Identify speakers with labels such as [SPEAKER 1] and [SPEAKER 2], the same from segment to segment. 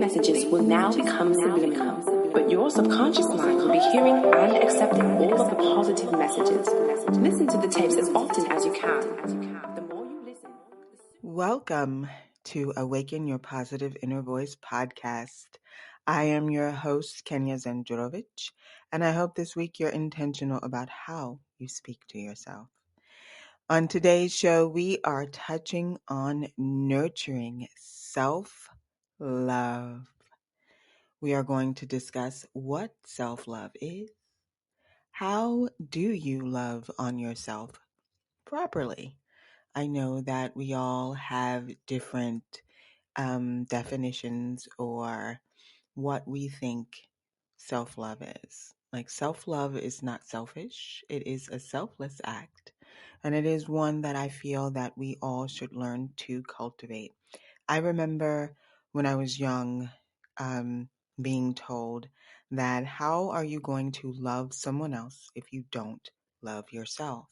[SPEAKER 1] messages will now become subliminal, but your subconscious mind will be hearing and accepting all of the positive messages. Listen to the tapes as often as you can. The more you listen...
[SPEAKER 2] Welcome to Awaken Your Positive Inner Voice podcast. I am your host, Kenya Zandrowicz, and I hope this week you're intentional about how you speak to yourself. On today's show, we are touching on nurturing self-love. We are going to discuss what self-love is. How do you love on yourself properly? I know that we all have different definitions or what we think self-love is. Like, self-love is not selfish. It is a selfless act. And it is one that I feel that we all should learn to cultivate. I remember when I was young, being told that how are you going to love someone else if you don't love yourself?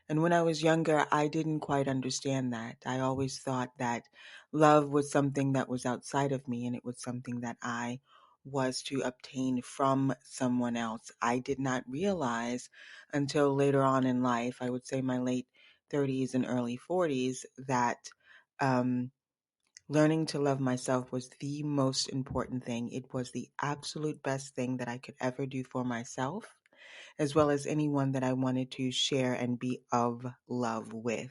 [SPEAKER 2] And when I was younger, I didn't quite understand that. I always thought that love was something that was outside of me and it was something that I was to obtain from someone else. I did not realize until later on in life, I would say my late 30s and early 40s, that learning to love myself was the most important thing. It was the absolute best thing that I could ever do for myself, as well as anyone that I wanted to share and be of love with.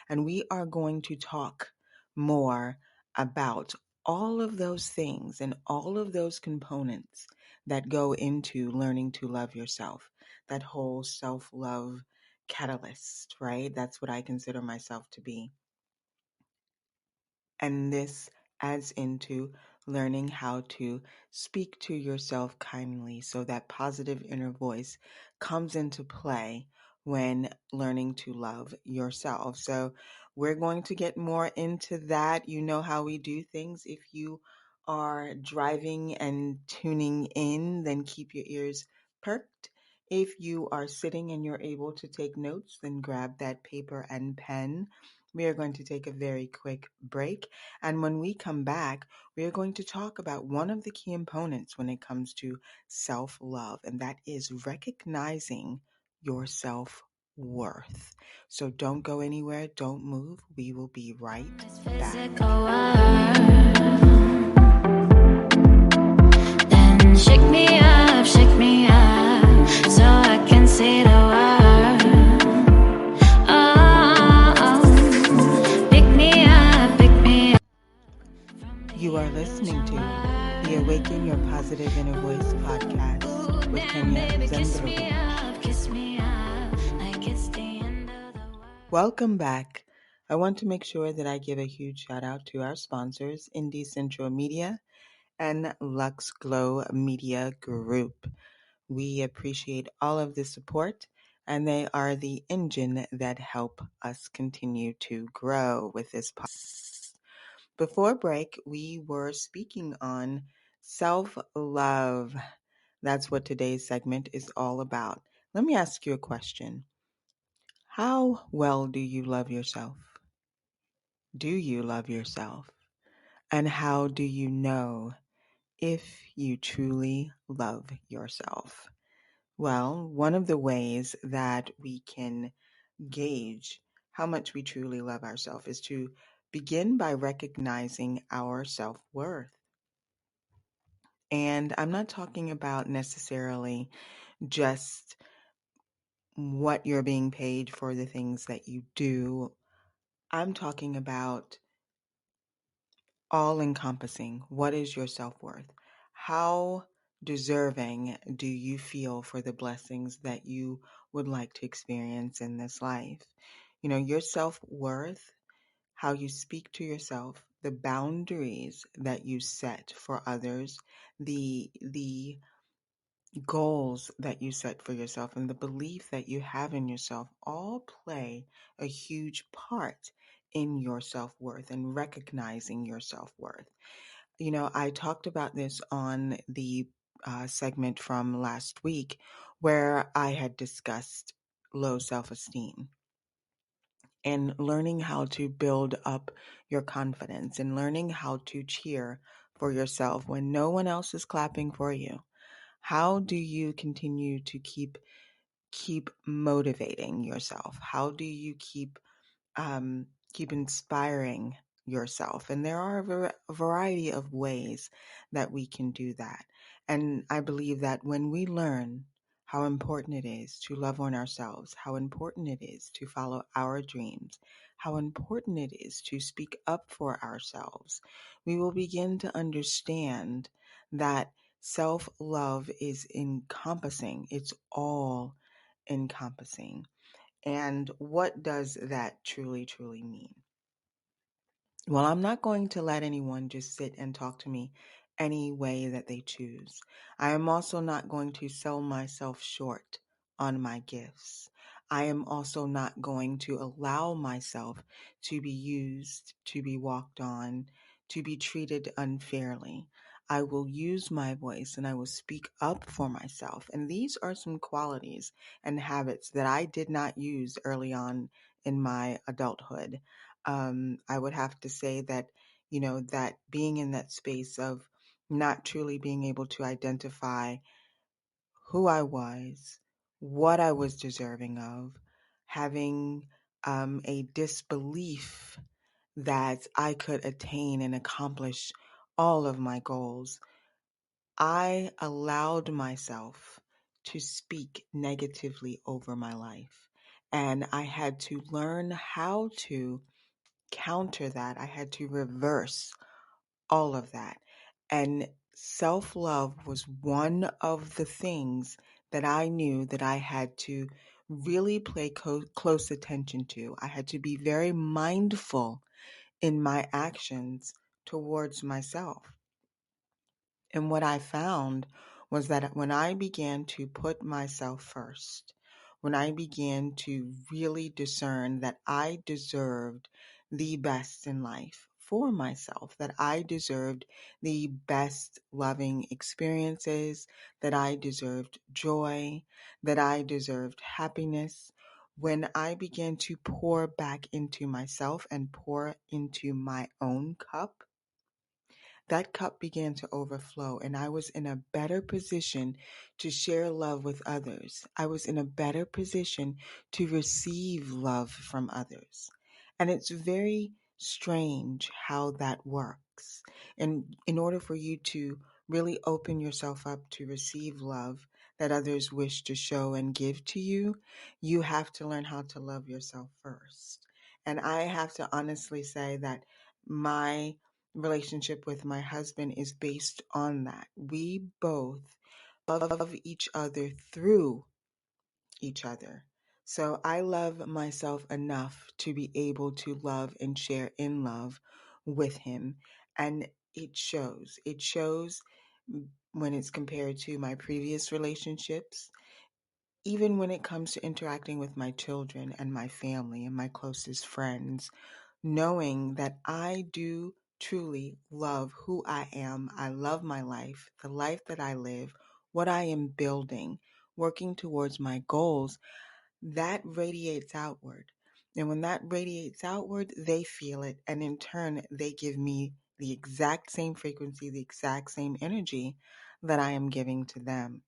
[SPEAKER 2] And we are going to talk more about all of those things and all of those components that go into learning to love yourself, that whole self-love catalyst, right? That's what I consider myself to be. And this adds into learning how to speak to yourself kindly so that positive inner voice comes into play when learning to love yourself. So we're going to get more into that. You know how we do things. If you are driving and tuning in, then keep your ears perked. If you are sitting and you're able to take notes, then grab that paper and pen. We are going to take a very quick break. And when we come back, we are going to talk about one of the key components when it comes to self-love, and that is recognizing your self-worth. So don't go anywhere. Don't move. We will be right back.
[SPEAKER 3] Then shake me up, so I can see the world.
[SPEAKER 2] You are listening to the Awaken Your Positive Inner Voice podcast with Kenya Zandrowicz. Welcome back. I want to make sure that I give a huge shout out to our sponsors, Indie Central Media and Luxe Glow Media Group. We appreciate all of the support, and they are the engine that help us continue to grow with this podcast. Before break, we were speaking on self-love. That's what today's segment is all about. Let me ask you a question. How well do you love yourself? Do you love yourself? And how do you know if you truly love yourself? Well, one of the ways that we can gauge how much we truly love ourselves is to begin by recognizing our self-worth. And I'm not talking about necessarily just what you're being paid for the things that you do. I'm talking about all encompassing. What is your self-worth? How deserving do you feel for the blessings that you would like to experience in this life? You know, your self-worth, how you speak to yourself, the boundaries that you set for others, the goals that you set for yourself, and the belief that you have in yourself all play a huge part in your self-worth and recognizing your self-worth. You know, I talked about this on the segment from last week where I had discussed low self-esteem and learning how to build up your confidence and learning how to cheer for yourself when no one else is clapping for you? How do you continue to keep motivating yourself? How do you keep inspiring yourself? And there are a variety of ways that we can do that. And I believe that when we learn how important it is to love on ourselves, how important it is to follow our dreams, how important it is to speak up for ourselves, we will begin to understand that self-love is encompassing. It's all encompassing. And what does that truly, truly mean? Well, I'm not going to let anyone just sit and talk to me any way that they choose. I am also not going to sell myself short on my gifts. I am also not going to allow myself to be used, to be walked on, to be treated unfairly. I will use my voice and I will speak up for myself. And these are some qualities and habits that I did not use early on in my adulthood. I would have to say that, that being in that space of not truly being able to identify who I was, what I was deserving of, having a disbelief that I could attain and accomplish all of my goals, I allowed myself to speak negatively over my life. And I had to learn how to counter that. I had to reverse all of that. And self love was one of the things that I knew that I had to really pay close attention to. I had to be very mindful in my actions towards myself. And what I found was that when I began to put myself first, when I began to really discern that I deserved the best in life for myself, that I deserved the best loving experiences, that I deserved joy, that I deserved happiness, when I began to pour back into myself and pour into my own cup, that cup began to overflow, and I was in a better position to share love with others. I was in a better position to receive love from others. And it's very strange how that works. And in order for you to really open yourself up to receive love that others wish to show and give to you, you have to learn how to love yourself first. And I have to honestly say that my relationship with my husband is based on that. We both love each other through each other. So I love myself enough to be able to love and share in love with him. And it shows. It shows when it's compared to my previous relationships, even when it comes to interacting with my children and my family and my closest friends, knowing that I do truly love who I am. I love my life, the life that I live, what I am building, working towards my goals, that radiates outward. And when that radiates outward, they feel it. And in turn, they give me the exact same frequency, the exact same energy that I am giving to them.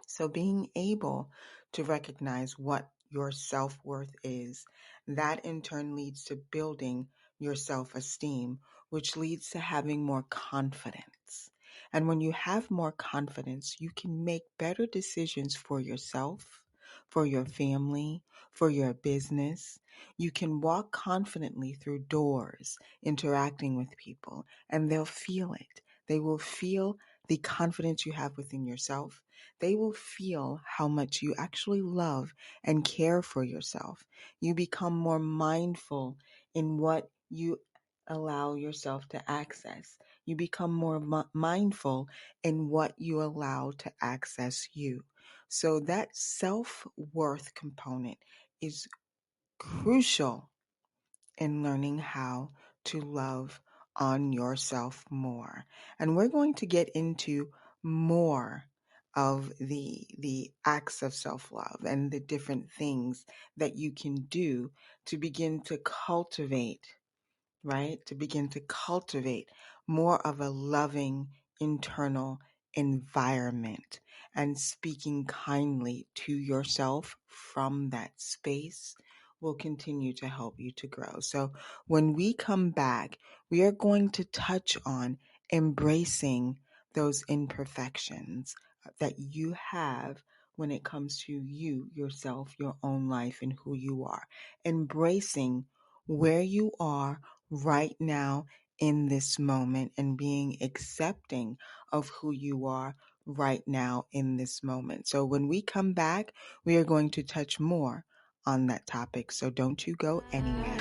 [SPEAKER 2] So being able to recognize what your self-worth is, that in turn leads to building your self-esteem, which leads to having more confidence. And when you have more confidence, you can make better decisions for yourself, for your family, for your business. You can walk confidently through doors, interacting with people, and they'll feel it. They will feel the confidence you have within yourself. They will feel how much you actually love and care for yourself. You become more mindful in what you allow yourself to access. You become more mindful in what you allow to access you. So that self-worth component is crucial in learning how to love on yourself more. And we're going to get into more of the acts of self-love and the different things that you can do to begin to cultivate, right? To begin to cultivate more of a loving internal environment, and speaking kindly to yourself from that space will continue to help you to grow. So when we come back, we are going to touch on embracing those imperfections that you have when it comes to you, yourself, your own life, and who you are. Embracing where you are right now in this moment and being accepting of who you are right now in this moment. So when we come back, we are going to touch more on that topic. So don't you go anywhere.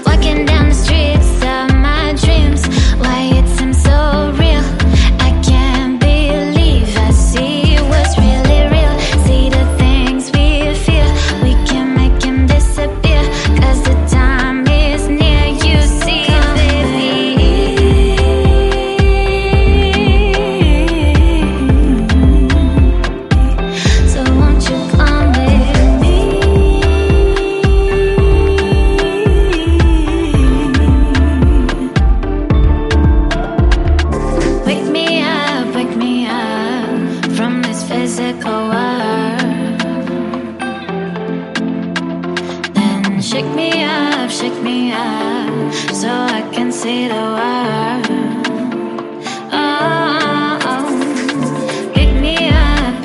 [SPEAKER 3] Walking down the streets of my dreams, why it seems so real. I can't believe I see what's really real. See the things we feel, we can make them disappear. Cause the time is near, you see, baby. So won't you come with me? Wake me up from this physical world. Then shake me up, so I can see the world. Oh, pick me up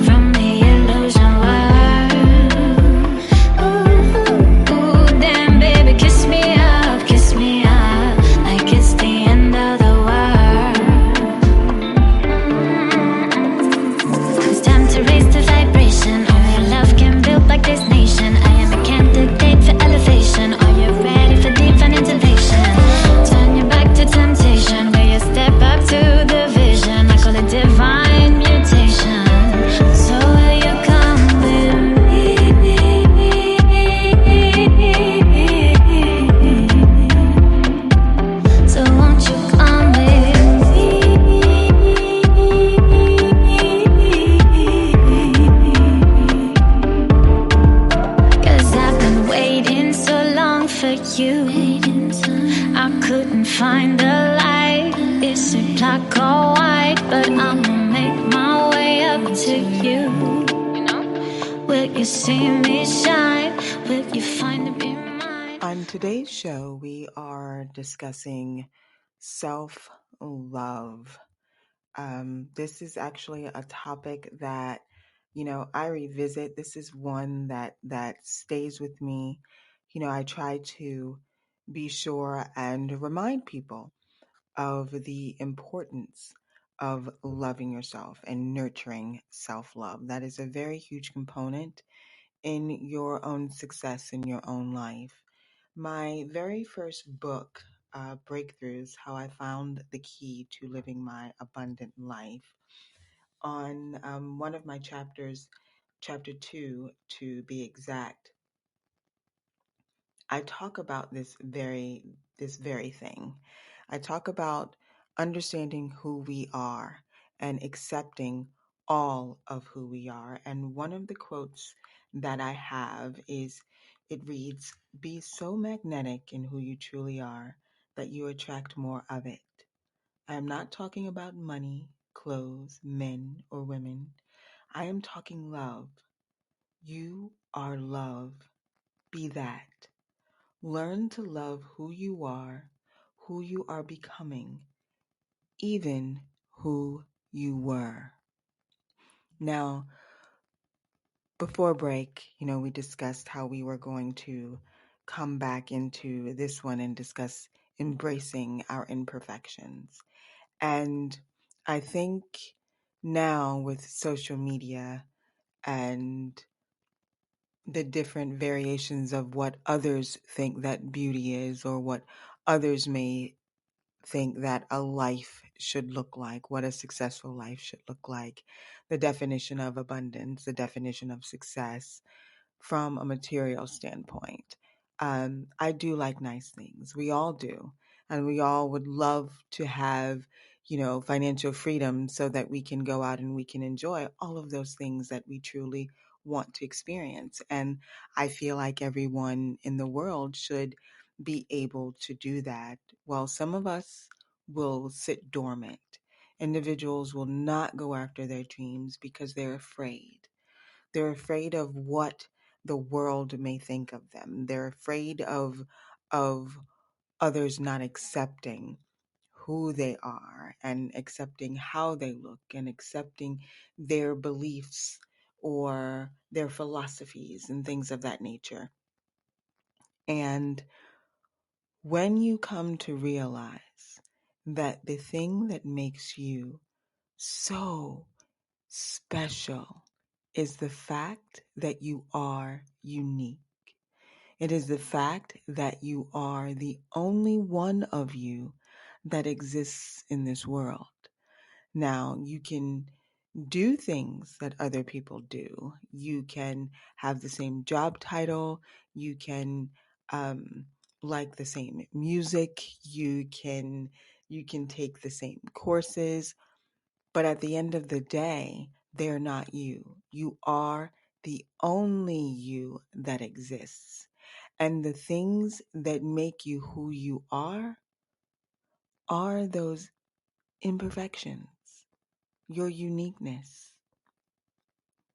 [SPEAKER 3] from the illusion world. Ooh, damn baby, kiss me up, like it's the end of the world. It's time to raise the vibration. Only love can build like this nation. I am a candidate for elevation. Are you ready for divine intervention? Turn your back to temptation, where you step up to the vision. I call it divine mutation. So will you come with me? So won't you come with me? Cause I've been waiting so long for you. I couldn't find the light. Is it black or white? But I'ma make my way up to you. Will you see me shine? Will you find to be mine?
[SPEAKER 2] On today's show, we are discussing self-love. This is actually a topic that, I revisit. This is one that stays with me. I try to be sure and remind people of the importance of loving yourself and nurturing self-love. That is a very huge component in your own success in your own life. My very first book, Breakthroughs: How I Found the Key to Living My Abundant Life, on one of my chapters, chapter 2 to be exact, I talk about this very thing. I talk about understanding who we are and accepting all of who we are. And one of the quotes that I have is, it reads, "Be so magnetic in who you truly are that you attract more of it." I am not talking about money, clothes, men, or women. I am talking love. You are love. Be that. Learn to love who you are becoming, even who you were. Now, before break, we discussed how we were going to come back into this one and discuss embracing our imperfections. And I think now with social media and the different variations of what others think that beauty is, or what others may think that a life should look like, what a successful life should look like, the definition of abundance, the definition of success from a material standpoint. I do like nice things. We all do. And we all would love to have, financial freedom so that we can go out and we can enjoy all of those things that we truly want to experience. And I feel like everyone in the world should be able to do that. While some of us will sit dormant, individuals will not go after their dreams because they're afraid. They're afraid of what the world may think of them. They're afraid of others not accepting who they are and accepting how they look and accepting their beliefs or their philosophies and things of that nature. And when you come to realize that the thing that makes you so special is the fact that you are unique. It is the fact that you are the only one of you that exists in this world. Now, you can do things that other people do. You can have the same job title. You can like the same music. You can take the same courses. But at the end of the day, they're not you. You are the only you that exists. And the things that make you who you are those imperfections, your uniqueness.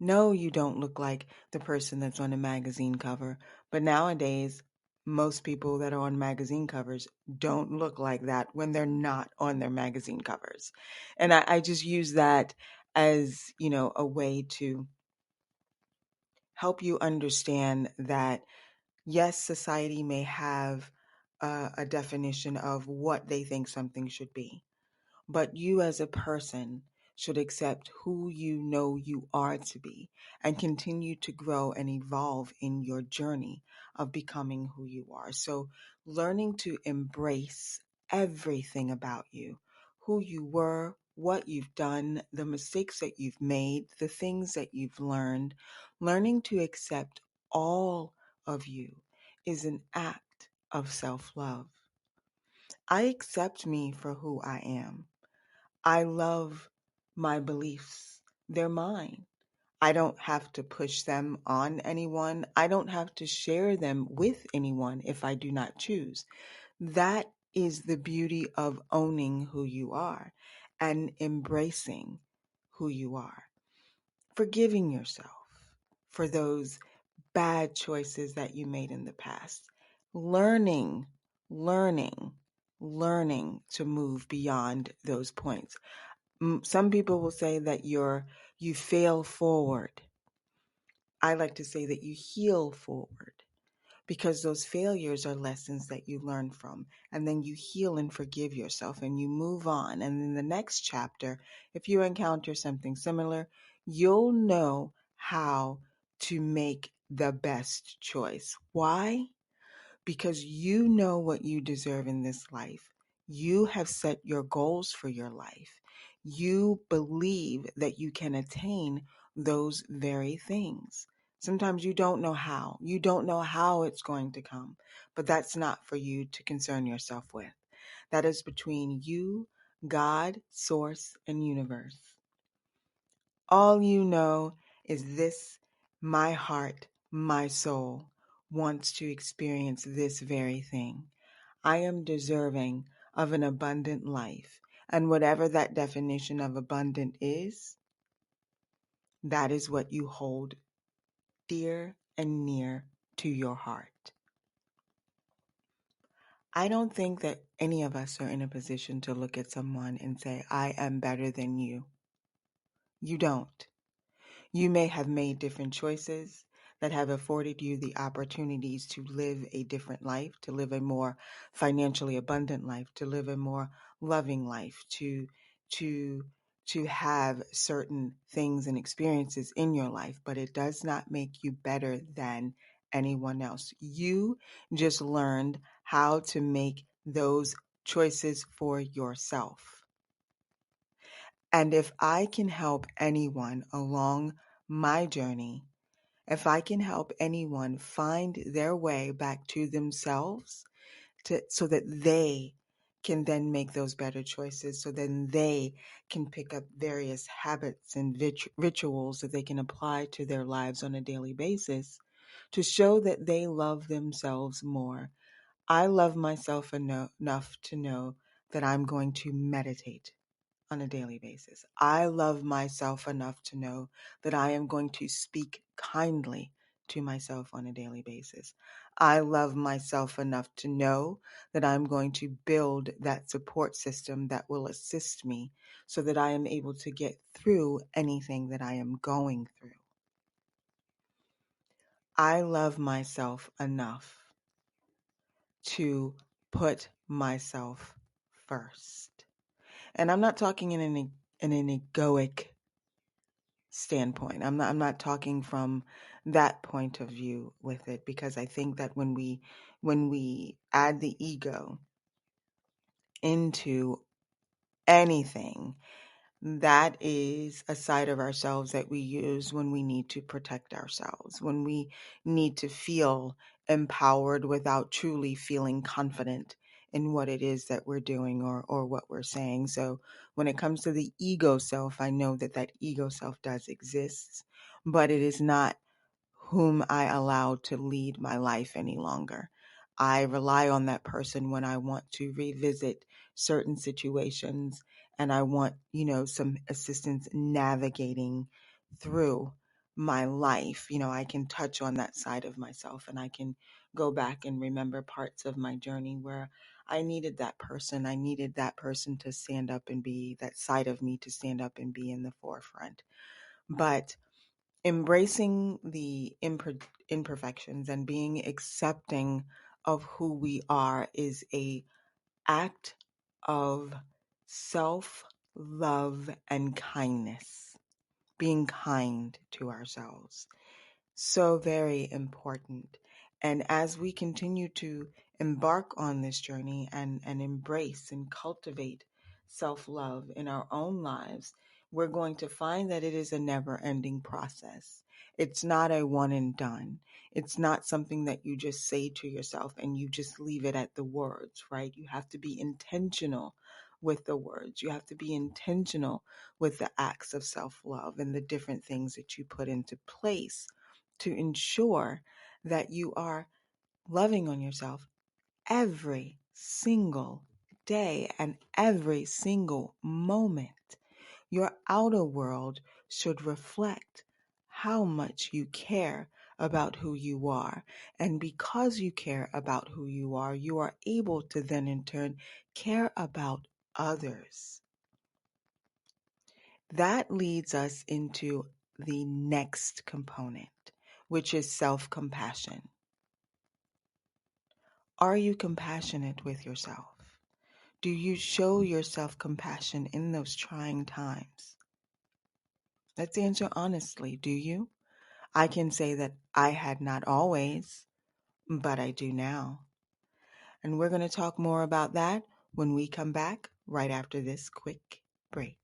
[SPEAKER 2] No, you don't look like the person that's on a magazine cover. But nowadays, most people that are on magazine covers don't look like that when they're not on their magazine covers. And I just use that as, a way to help you understand that, yes, society may have a definition of what they think something should be. But you as a person should accept who you know you are to be and continue to grow and evolve in your journey of becoming who you are. So learning to embrace everything about you, who you were, what you've done, the mistakes that you've made, the things that you've learned, learning to accept all of you is an act of self-love. I accept me for who I am. I love my beliefs. They're mine. I don't have to push them on anyone. I don't have to share them with anyone if I do not choose. That is the beauty of owning who you are and embracing who you are. Forgiving yourself for those bad choices that you made in the past. Learning, learning, learning to move beyond those points. Some people will say that you fail forward. I like to say that you heal forward because those failures are lessons that you learn from. And then you heal and forgive yourself and you move on. And in the next chapter, if you encounter something similar, you'll know how to make the best choice. Why? Because you know what you deserve in this life. You have set your goals for your life. You believe that you can attain those very things. Sometimes you don't know how. You don't know how it's going to come, but that's not for you to concern yourself with. That is between you, God, Source, and Universe. All you know is this: my heart, my soul wants to experience this very thing. I am deserving of an abundant life. And whatever that definition of abundant is, that is what you hold dear and near to your heart. I don't think that any of us are in a position to look at someone and say, I am better than you. You don't. You may have made different choices that have afforded you the opportunities to live a different life, to live a more financially abundant life, to live a more loving life, to have certain things and experiences in your life, but it does not make you better than anyone else. You just learned how to make those choices for yourself. And if I can help anyone along my journey, if I can help anyone find their way back to themselves so that they can then make those better choices, so then they can pick up various habits and rituals that they can apply to their lives on a daily basis to show that they love themselves more. I love myself enough to know that I'm going to meditate on a daily basis. I love myself enough to know that I am going to speak kindly to myself on a daily basis. I love myself enough to know that I'm going to build that support system that will assist me so that I am able to get through anything that I am going through. I love myself enough to put myself first. And I'm not talking in an egoic standpoint. I'm not talking from that point of view with it, because I think that when we add the ego into anything, that is a side of ourselves that we use when we need to protect ourselves, when we need to feel empowered without truly feeling confident in what it is that we're doing or what we're saying. So when it comes to the ego self, I know that that ego self does exist, but it is not whom I allow to lead my life any longer. I rely on that person when I want to revisit certain situations and I want, some assistance navigating through my life. I can touch on that side of myself and I can go back and remember parts of my journey where I needed that person. I needed that person to stand up and be that side of me to stand up and be in the forefront. But embracing the imperfections and being accepting of who we are is a act of self-love and kindness, being kind to ourselves. So very important. And as we continue to embark on this journey and embrace and cultivate self-love in our own lives, we're going to find that it is a never-ending process. It's not a one and done. It's not something that you just say to yourself and you just leave it at the words, right? You have to be intentional with the words. You have to be intentional with the acts of self-love and the different things that you put into place to ensure that you are loving on yourself every single day and every single moment. Your outer world should reflect how much you care about who you are. And because you care about who you are able to then in turn care about others. That leads us into the next component, which is self-compassion. Are you compassionate with yourself? Do you show yourself compassion in those trying times? Let's answer honestly. Do you? I can say that I had not always, but I do now. And we're going to talk more about that when we come back right after this quick break.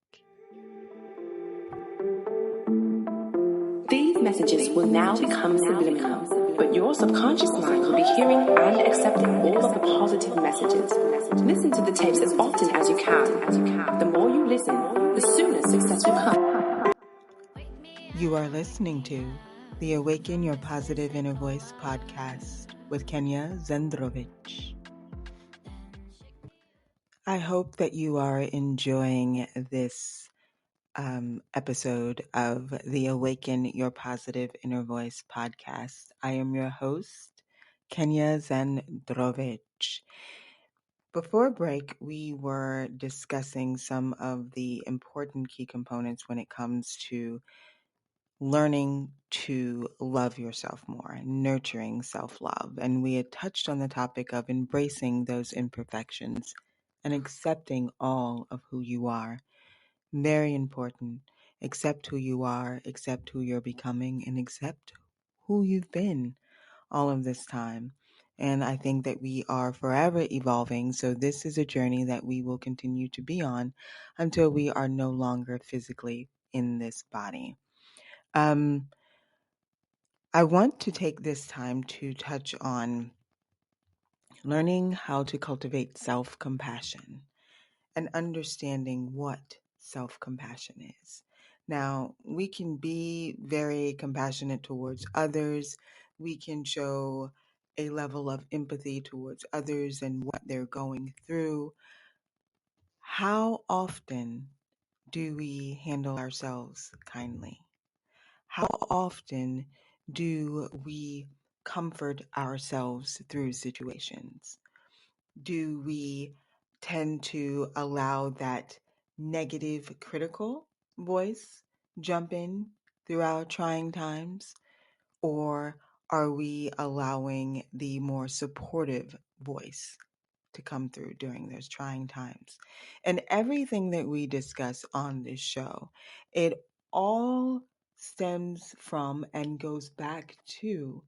[SPEAKER 1] These messages will now become subliminal, but your subconscious mind will be hearing and accepting all of the positive messages. Listen to the tapes as often as you can. The more you listen, the sooner success will come.
[SPEAKER 2] You are listening to the Awaken Your Positive Inner Voice podcast with Kenya Zandrowicz. I hope that you are enjoying this episode of the Awaken Your Positive Inner Voice podcast. I am your host, Kenya Zandrowicz. Before break, we were discussing some of the important key components when it comes to learning to love yourself more, nurturing self-love. And we had touched on the topic of embracing those imperfections and accepting all of who you are. Very important. Accept who you are, accept who you're becoming, and accept who you've been all of this time. And I think that we are forever evolving. So this is a journey that we will continue to be on until we are no longer physically in this body. I want to take this time to touch on learning how to cultivate self-compassion and understanding what self-compassion is. Now, we can be very compassionate towards others. We can show a level of empathy towards others and what they're going through. How often do we handle ourselves kindly? How often do we comfort ourselves through situations? Do we tend to allow that negative critical voice jump in through our trying times? Or are we allowing the more supportive voice to come through during those trying times? And everything that we discuss on this show, it all stems from and goes back to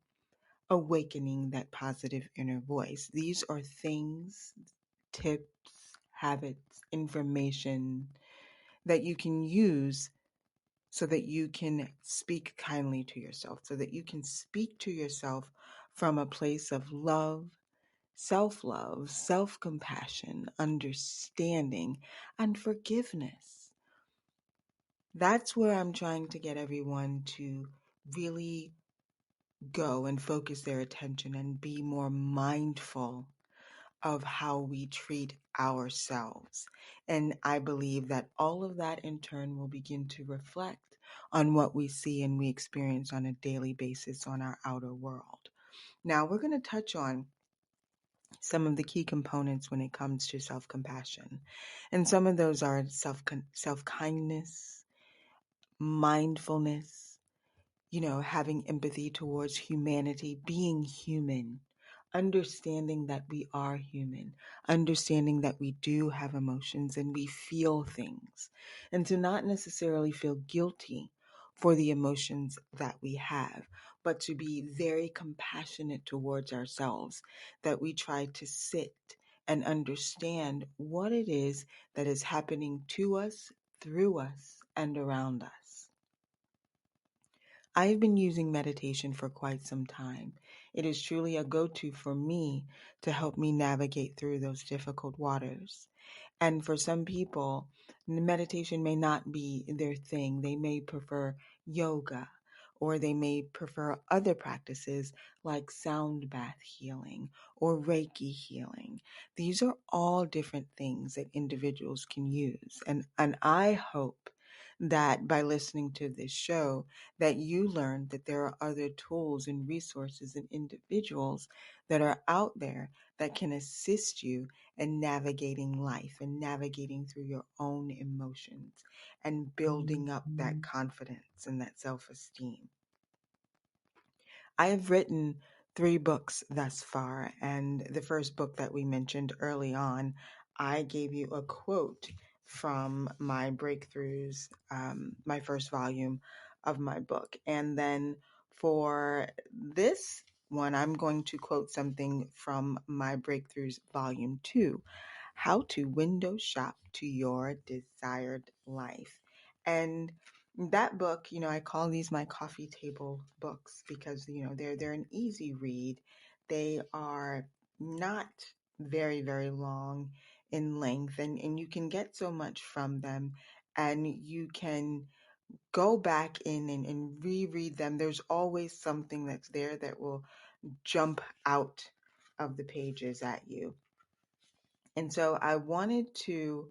[SPEAKER 2] awakening that positive inner voice. These are things, tips, habits, information that you can use so that you can speak kindly to yourself, so that you can speak to yourself from a place of love, self-compassion, understanding, and forgiveness. That's where I'm trying to get everyone to really go and focus their attention and be more mindful of how we treat ourselves. And I believe that all of that in turn will begin to reflect on what we see and we experience on a daily basis on our outer world. Now, we're going to touch on some of the key components when it comes to self-compassion. And some of those are self-kindness, mindfulness, having empathy towards humanity, being human, understanding that we are human, understanding that we do have emotions and we feel things, and to not necessarily feel guilty for the emotions that we have, but to be very compassionate towards ourselves, that we try to sit and understand what it is that is happening to us, through us, and around us. I've been using meditation for quite some time. It is truly a go-to for me to help me navigate through those difficult waters. And for some people, meditation may not be their thing. They may prefer yoga, or they may prefer other practices like sound bath healing or Reiki healing. These are all different things that individuals can use. And I hope that by listening to this show, that you learn that there are other tools and resources and individuals that are out there that can assist you in navigating life and navigating through your own emotions and building up that confidence and that self-esteem. I have written 3 books thus far, and the first book that we mentioned early on, I gave you a quote from my breakthroughs, my first volume of my book. And then for this one, I'm going to quote something from my breakthroughs volume 2, How to Window Shop to Your Desired Life. And that book, I call these my coffee table books because, they're an easy read. They are not very, very long in length, and you can get so much from them, and you can go back in and reread them. There's always something that's there that will jump out of the pages at you. And so I wanted to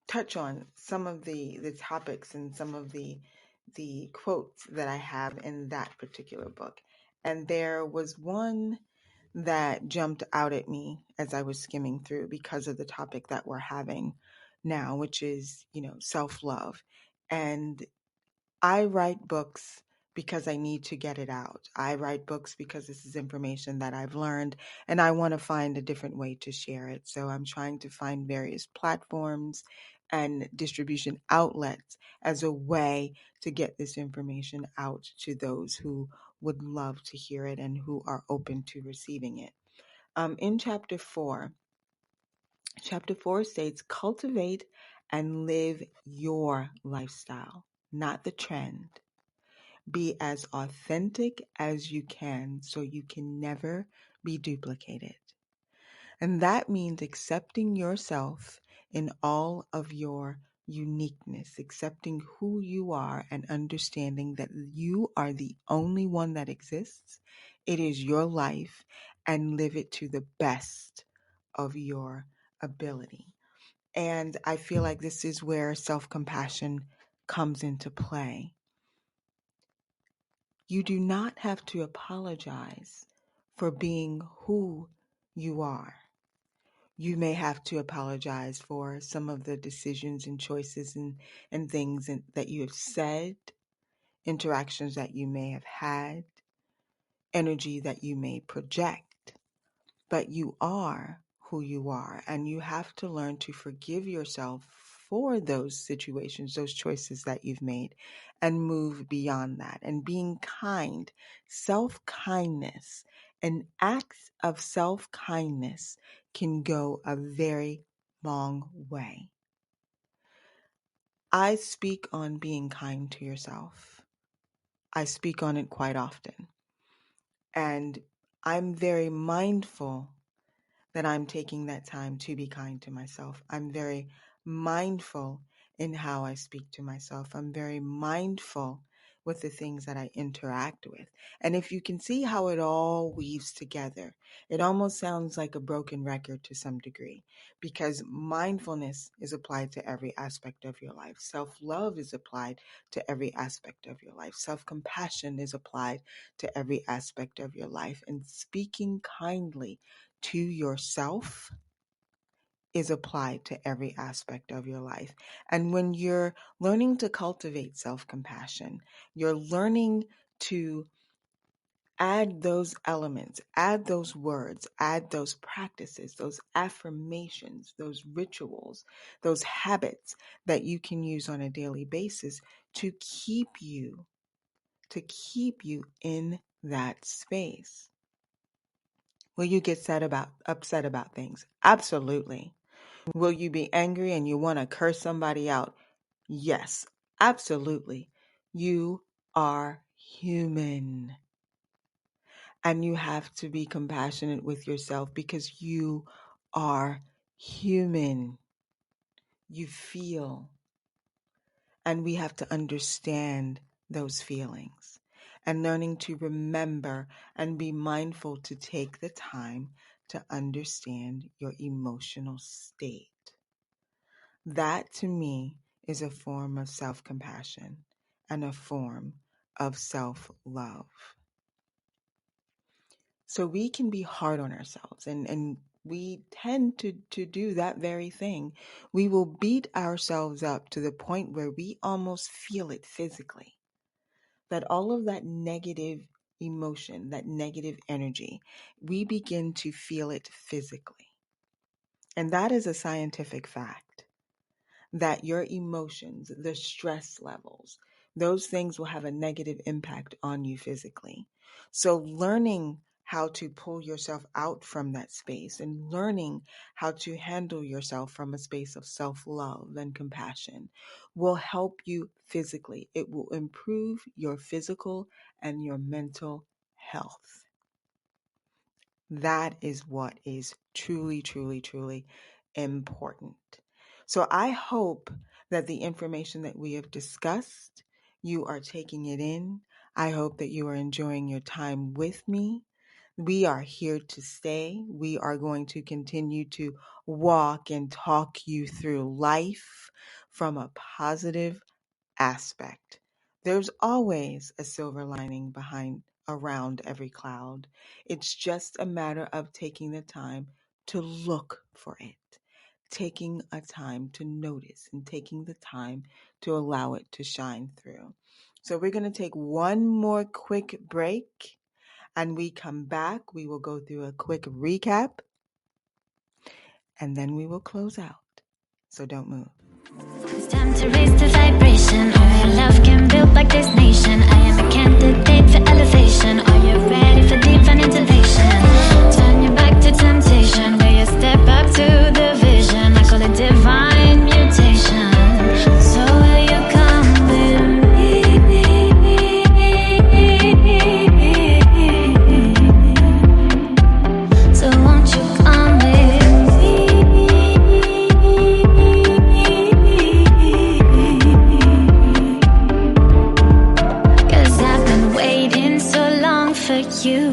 [SPEAKER 2] touch on some of the topics and some of the quotes that I have in that particular book. And there was one that jumped out at me as I was skimming through because of the topic that we're having now, which is, self-love. And I write books because I need to get it out. I write books because this is information that I've learned and I want to find a different way to share it. So I'm trying to find various platforms and distribution outlets as a way to get this information out to those who would love to hear it and who are open to receiving it. In chapter 4 states, cultivate and live your lifestyle, not the trend. Be as authentic as you can so you can never be duplicated. And that means accepting yourself in all of your uniqueness, accepting who you are and understanding that you are the only one that exists. It is your life, and live it to the best of your ability. And I feel like this is where self-compassion comes into play. You do not have to apologize for being who you are. You may have to apologize for some of the decisions and choices and things that you have said, interactions that you may have had, energy that you may project. But you are who you are, and you have to learn to forgive yourself for those situations, those choices that you've made, and move beyond that. And being kind, self-kindness, and acts of self-kindness can go a very long way. I speak on being kind to yourself. I speak on it quite often. And I'm very mindful that I'm taking that time to be kind to myself. I'm very mindful in how I speak to myself. I'm very mindful with the things that I interact with. And if you can see how it all weaves together, it almost sounds like a broken record to some degree, because mindfulness is applied to every aspect of your life. Self-love is applied to every aspect of your life. Self-compassion is applied to every aspect of your life. And speaking kindly to yourself is applied to every aspect of your life. And when you're learning to cultivate self-compassion, you're learning to add those elements, add those words, add those practices, those affirmations, those rituals, those habits that you can use on a daily basis to keep you in that space. Will you get upset about things? Absolutely. Will you be angry and you want to curse somebody out? Yes, absolutely. You are human. And you have to be compassionate with yourself because you are human. You feel. And we have to understand those feelings. And learning to remember and be mindful to take the time to understand your emotional state. That, to me, is a form of self-compassion and a form of self-love. So we can be hard on ourselves, and we tend to do that very thing. We will beat ourselves up to the point where we almost feel it physically. That all of that negative emotion, that negative energy, we begin to feel it physically. And that is a scientific fact, that your emotions, the stress levels, those things will have a negative impact on you physically. So learning how to pull yourself out from that space and learning how to handle yourself from a space of self-love and compassion will help you physically. It will improve your physical and your mental health. That is what is truly, truly, truly important. So I hope that the information that we have discussed, you are taking it in. I hope that you are enjoying your time with me. We are here to stay. We are going to continue to walk and talk you through life from a positive aspect. There's always a silver lining around every cloud. It's just a matter of taking the time to look for it, taking a time to notice, and taking the time to allow it to shine through. So we're going to take one more quick break. And we come back, we will go through a quick recap, and then we will close out. So don't move.
[SPEAKER 3] It's time to raise the vibration. All your love can build like this nation. I am a candidate for elevation. Are you ready for divine intervention? Turn your back to temptation, where you step up to the vision. I call it divine mutation. So will you come with me? you.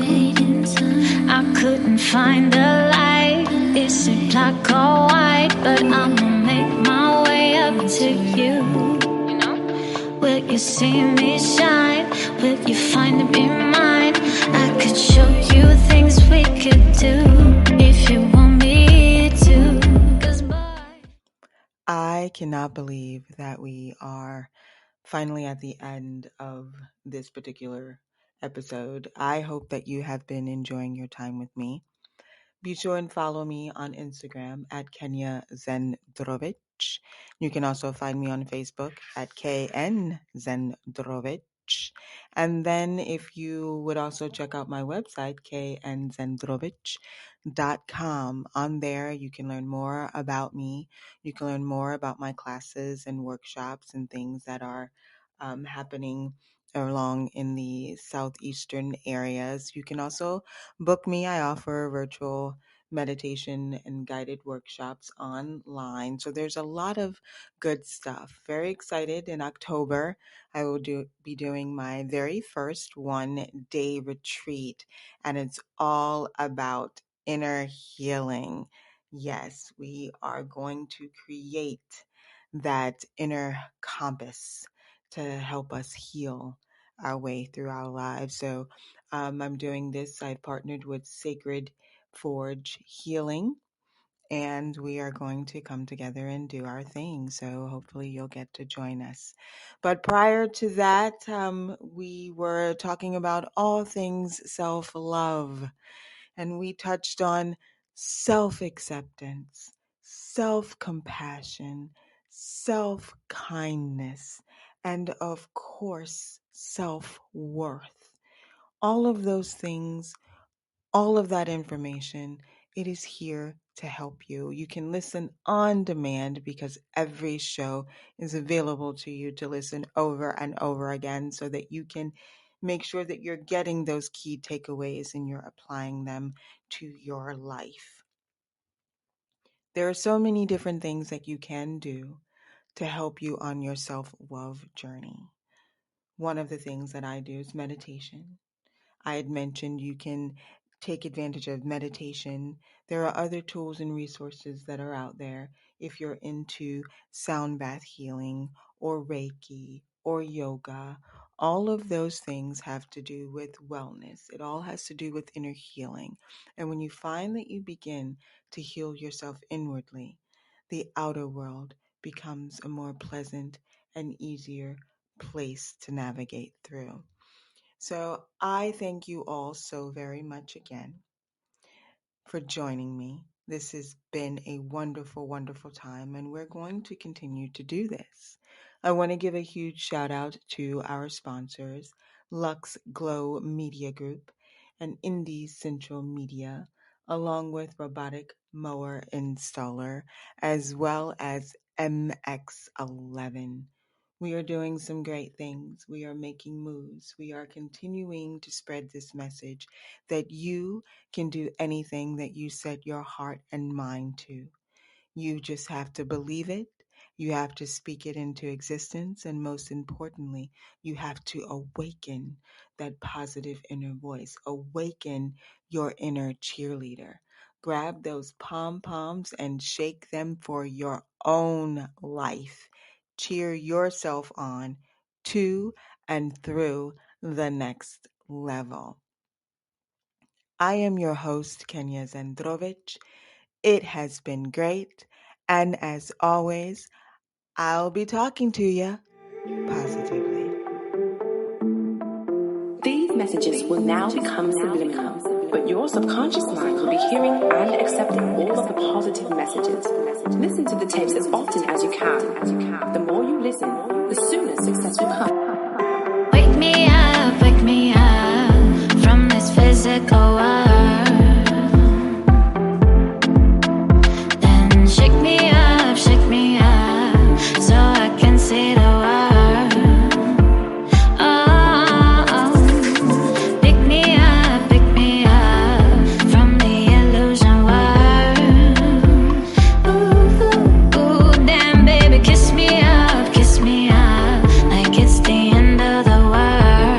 [SPEAKER 3] I couldn't find the light. Is it black or white? But I'ma make my way up to you. Will you see me shine? Will you finally be mine? I could show you things we could do if you want me to. 'Cause boy,
[SPEAKER 2] I cannot believe that we are finally at the end of this particular episode. I hope that you have been enjoying your time with me. Be sure and follow me on Instagram at Kenya Zandrowicz. You can also find me on Facebook at KN Zandrowicz. And then if you would also check out my website, knzandrowicz.com. On there, you can learn more about me. You can learn more about my classes and workshops and things that are happening along in the southeastern areas. You can also book me. I offer virtual meditation and guided workshops online. So there's a lot of good stuff. Very excited. In October, I will be doing my very first 1-day retreat, and it's all about inner healing. Yes, we are going to create that inner compass to help us heal our way through our lives. So I'm doing this. I've partnered with Sacred Forge Healing, and we are going to come together and do our thing. So hopefully you'll get to join us. But prior to that, we were talking about all things self-love, and we touched on self-acceptance, self-compassion, self-kindness, and of course, self-worth. All of those things, all of that information, it is here to help you. You can listen on demand because every show is available to you to listen over and over again so that you can make sure that you're getting those key takeaways and you're applying them to your life. There are so many different things that you can do to help you on your self-love journey. One of the things that I do is meditation. I had mentioned you can take advantage of meditation. There are other tools and resources that are out there if you're into sound bath healing or Reiki or yoga. All of those things have to do with wellness. It all has to do with inner healing. And when you find that you begin to heal yourself inwardly, the outer world becomes a more pleasant and easier place to navigate through. So I thank you all so very much again for joining me. This has been a wonderful, wonderful time, and we're going to continue to do this. I want to give a huge shout out to our sponsors, Luxe Glow Media Group and Indie Central Media, along with Robotic Mower Installer, as well as MX11. We are doing some great things. We are making moves. We are continuing to spread this message that you can do anything that you set your heart and mind to. You just have to believe it. You have to speak it into existence. And most importantly, you have to awaken that positive inner voice. Awaken your inner cheerleader. Grab those pom-poms and shake them for your own life. Cheer yourself on to and through the next level. I am your host, Kenya Zandrowicz. It has been great. And as always, I'll be talking to you positively.
[SPEAKER 1] These messages will now become subliminal, but your subconscious mind will be hearing and accepting all of the positive messages. Listen to the tapes as often as you can. The more you listen, the sooner success will come.
[SPEAKER 3] wake me up from this physical world. Then shake me up, so I can see the world. Oh, pick me up from the illusion world. Ooh, damn baby, kiss me up like it's the end of the world.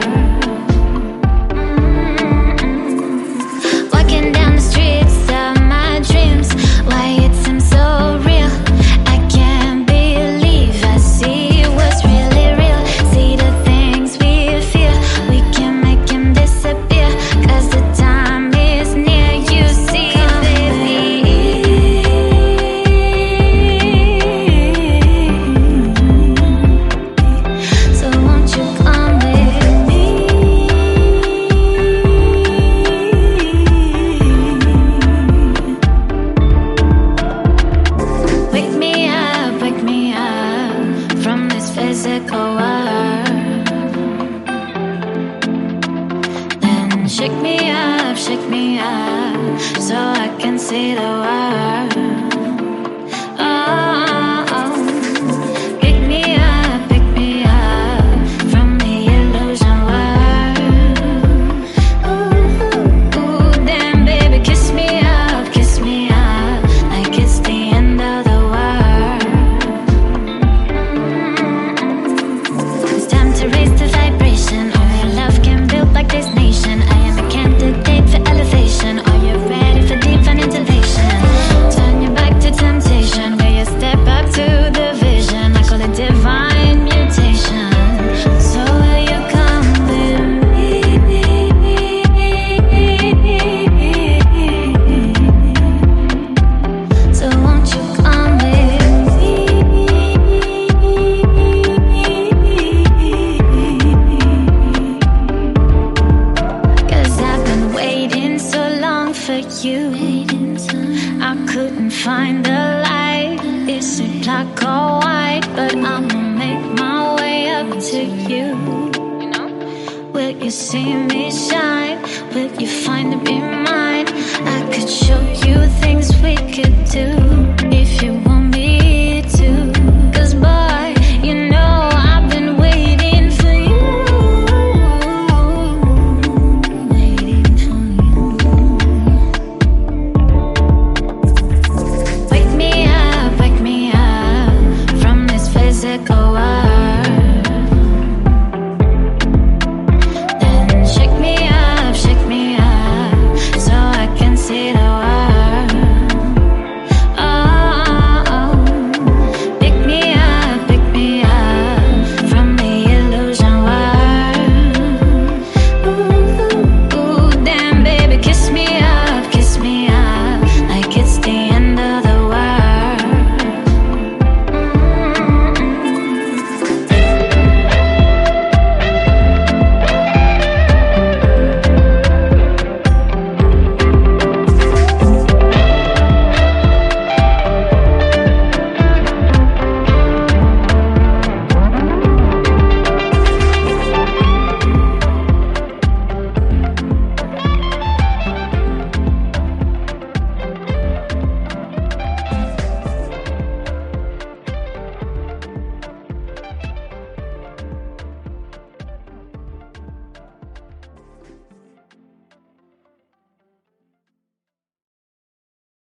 [SPEAKER 3] shake me up, so I can see the world. Pick me up from the illusion world. Ooh, damn baby, kiss me up, like it's the end of the world. It's time to raise the vibration. All your love can build like this nation. I am a candidate for elevation. Are you ready for divine intervention? Turn your back to temptation, where you step up to the vision. I call it divine mutation. So will you come with me? So won't you come with me? 'Cause I've been waiting so long for you. I couldn't find the light. Is it black or white? But I'ma make my way up to you. Will you see me shine? Will you find to be mine? I could show you things we could do.